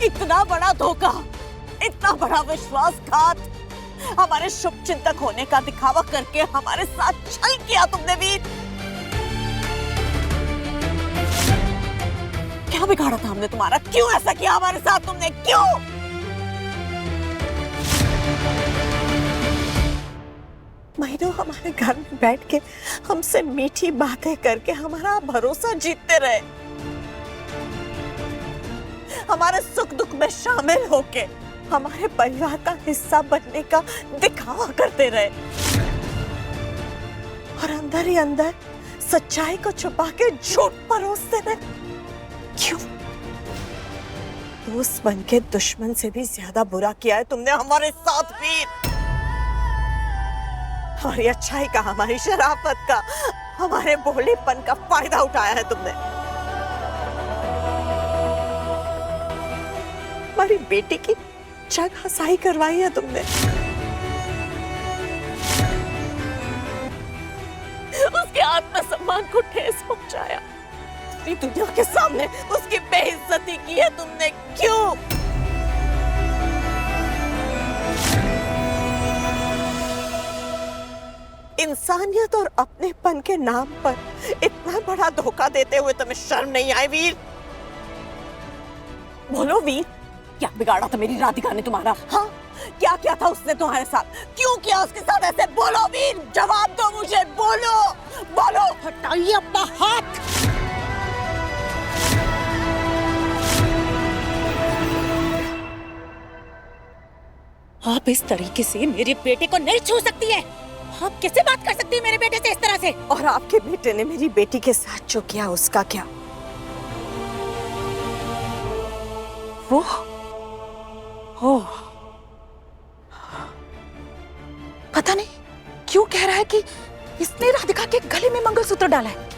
इतना बड़ा धोखा, इतना बड़ा विश्वासघात, हमारे शुभ चिंतक होने का दिखावा करके हमारे साथ छल किया तुमने वीर। क्या बिगाड़ा था हमने तुम्हारा? क्यों ऐसा किया हमारे साथ तुमने? क्यों? महीनों हमारे घर में बैठ के हमसे मीठी बातें करके हमारा भरोसा जीतते रहे, हमारे सुख दुख में शामिल होके हमारे परिवार का हिस्सा बनने का दिखावा करते रहे, और अंदर ही अंदर सच्चाई को छुपा के झूठ परोसते रहे। क्यों? दोस्त बन के दुश्मन से भी ज्यादा बुरा किया है तुमने हमारे साथ वीर। हमारी अच्छाई का, हमारी शराफत का, हमारे भोलेपन का फायदा उठाया है तुमने। हमारी बेटी की जगहसाई करवाई है तुमने। उसके आत्मसम्मान को ठेस पहुंचाया, पूरी दुनिया के सामने उसकी बेइज्जती की है तुमने। क्यों? इंसानियत और अपनेपन के नाम पर इतना बड़ा धोखा देते हुए तुम्हें शर्म नहीं आई वीर? बोलो वीर, क्या बिगाड़ा था मेरी राधिका ने तुम्हारा? हाँ, क्या किया था उसने तुम्हारे साथ? क्यों किया उसके साथ ऐसे? बोलो वीर, जवाब दो मुझे, बोलो बोलो। हटाइए अपना हाथ। आप इस तरीके से मेरे बेटे को नहीं छू सकती है। आप कैसे बात कर सकती है मेरे बेटे से इस तरह से? और आपके बेटे ने मेरी बेटी के साथ जो किया उसका क्या? वो पता नहीं क्यों कह रहा है कि इसने राधिका के गले में मंगलसूत्र डाला है।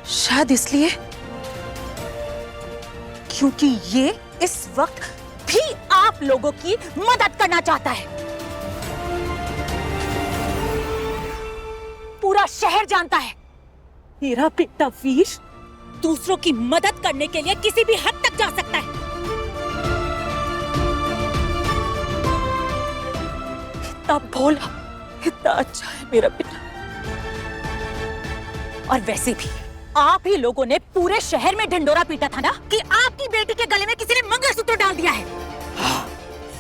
शायद इसलिए क्योंकि ये इस वक्त भी आप लोगों की मदद करना चाहता है। पूरा शहर जानता है मेरा बेटा वीर दूसरों की मदद करने के लिए किसी भी हद तक जा सकता है। इतना भोला, इतना अच्छा है मेरा बेटा। और वैसे भी आप ही लोगों ने पूरे शहर में ढिंडोरा पीटा था ना कि आपकी बेटी के गले में किसी ने मंगलसूत्र डाल दिया है।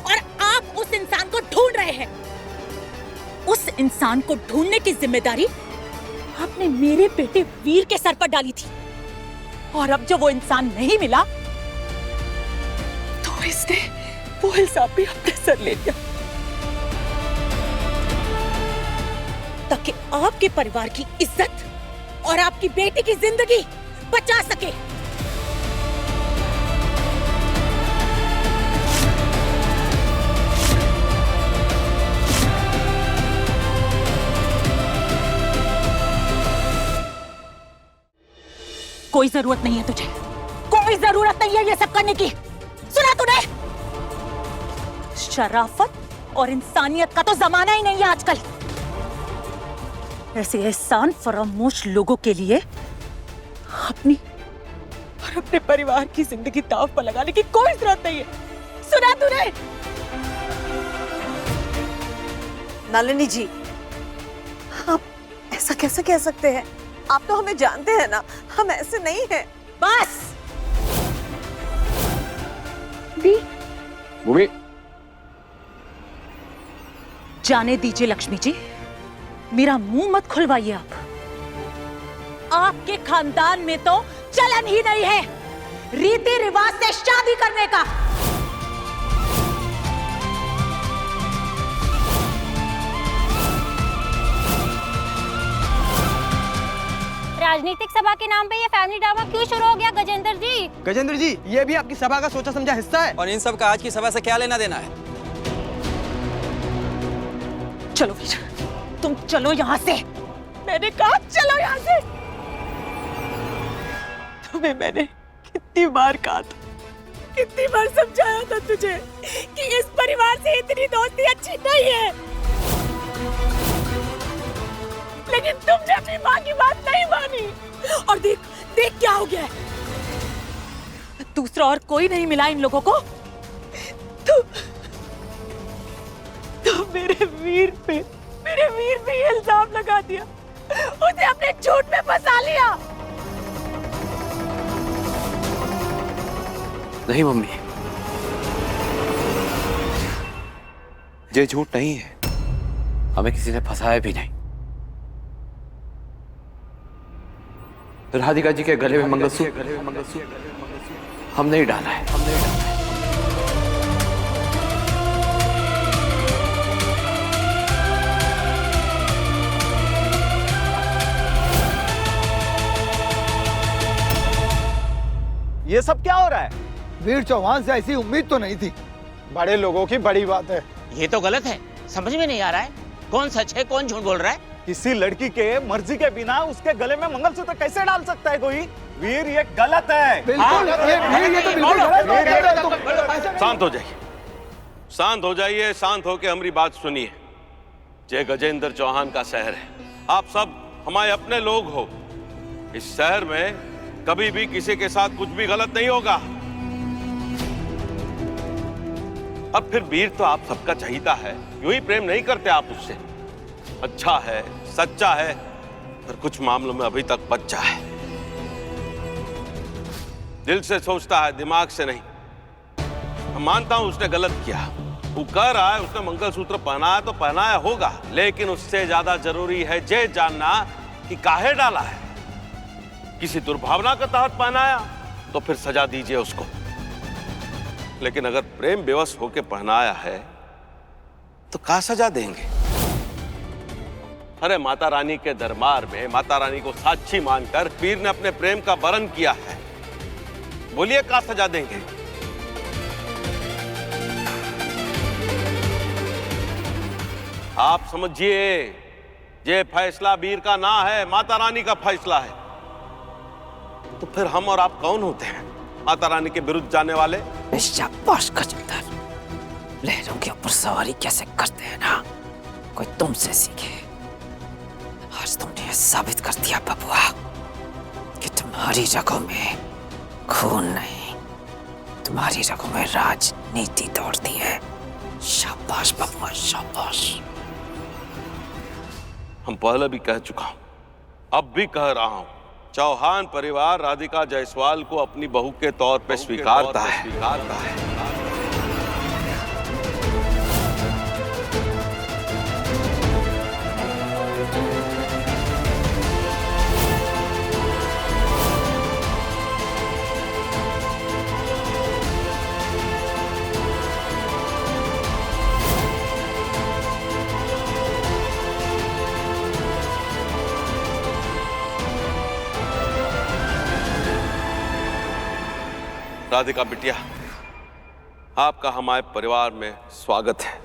और आप उस इंसान को ढूंढ रहे हैं। उस इंसान को ढूंढने की जिम्मेदारी आपने मेरे बेटे वीर के सर पर डाली थी। और अब जब वो इंसान नहीं मिला तो इसने वो इल्जाम भी अपने सर ले लिया, ताकि आपके परिवार की इज्जत और आपकी बेटी की जिंदगी बचा सके। कोई जरूरत नहीं है तुझे, कोई जरूरत नहीं है ये सब करने की। सुना तूने? शराफत और इंसानियत का तो जमाना ही नहीं है आजकल। ऐसे एहसान फरामोश लोगों के लिए अपनी और अपने परिवार की जिंदगी दांव पर लगाने की कोई जरूरत नहीं है। सुना तूने? नलिनी जी, आप ऐसा कैसे कह सकते हैं? आप तो हमें जानते हैं ना, हम ऐसे नहीं हैं। बस भूमि, जाने दीजिए लक्ष्मी जी, मेरा मुंह मत खुलवाइए आप। आपके खानदान में तो चलन ही नहीं है रीति रिवाज से शादी करने का। राजनीतिक सभा के नाम पे ये फैमिली ड्रामा क्यों शुरू हो गया गजेंद्र जी? गजेंद्र जी, ये भी आपकी सभा का सोचा समझा हिस्सा है। और इन सब का आज की सभा से क्या लेना देना है? चलो वीर, तुम चलो यहाँ से। मैंने कहा चलो यहाँ से। तुम्हें मैंने कितनी बार कहा था, कितनी बार समझाया था तुझे कि इस परिवार से इतनी दोस्ती अच्छी नहीं है, लेकिन तुमने अपनी माँ की बात नहीं मानी। और देख देख क्या हो गया है। दूसरा और कोई नहीं मिला इन लोगों को तो मेरे वीर पे ये इल्जाम लगा दिया, उसे अपने झूठ में फंसा लिया। नहीं मम्मी, ये झूठ नहीं है। हमें किसी ने फंसाया भी नहीं। राधिका जी के गले में मंगलसूत्र हमने ही डाला है। ये सब क्या हो रहा है? वीर चौहान से ऐसी उम्मीद तो नहीं थी। बड़े लोगों की बड़ी बात है। ये तो गलत है, समझ में नहीं आ रहा है कौन सच है कौन झूठ बोल रहा है। किसी लड़की के मर्जी के बिना उसके गले में मंगलसूत्र कैसे डाल सकता है कोई? वीर, ये गलत है। बिल्कुल, ये तो बिल्कुल गलत है। शांत हो जाइए, शांत हो जाइए, शांत होकर हमारी बात सुनिए। जय गजेंद्र चौहान का शहर है, आप सब हमारे अपने लोग हो। इस शहर में कभी भी किसी के साथ कुछ भी गलत नहीं होगा। अब फिर वीर तो आप सबका चहीता है, यूं ही प्रेम नहीं करते आप उससे। अच्छा है, सच्चा है, पर कुछ मामलों में अभी तक बच्चा है। दिल से सोचता है, दिमाग से नहीं। मैं मानता हूं उसने गलत किया, वो कह रहा है उसने मंगलसूत्र पहनाया तो पहनाया होगा, लेकिन उससे ज्यादा जरूरी है ये जानना कि काहे डाला है। किसी दुर्भावना के तहत पहनाया तो फिर सजा दीजिए उसको, लेकिन अगर प्रेम बेवश होकर पहनाया है तो क्या सजा देंगे? अरे माता रानी के दरबार में माता रानी को साक्षी मानकर वीर ने अपने प्रेम का वरण किया है, बोलिए क्या सजा देंगे? आप समझिए, ये फैसला वीर का ना है, माता रानी का फैसला है। तो फिर हम और आप कौन होते हैं माता रानी के विरुद्ध जाने वाले? शाबाश गजेंद्र, लहरों के ऊपर सवारी कैसे करते हैं ना, कोई तुमसे सीखे। आज तुमने साबित कर दिया बबुआ कि तुम्हारी रगों में खून नहीं, तुम्हारी रगों में राजनीति दौड़ती है। शाबाश बबुआ, शाबाश। हम पहले भी कह चुका हूं, अब भी कह रहा हूं, चौहान परिवार राधिका जायसवाल को अपनी बहू के तौर पे स्वीकारता है। राधिका बिटिया, आपका हमारे परिवार में स्वागत है।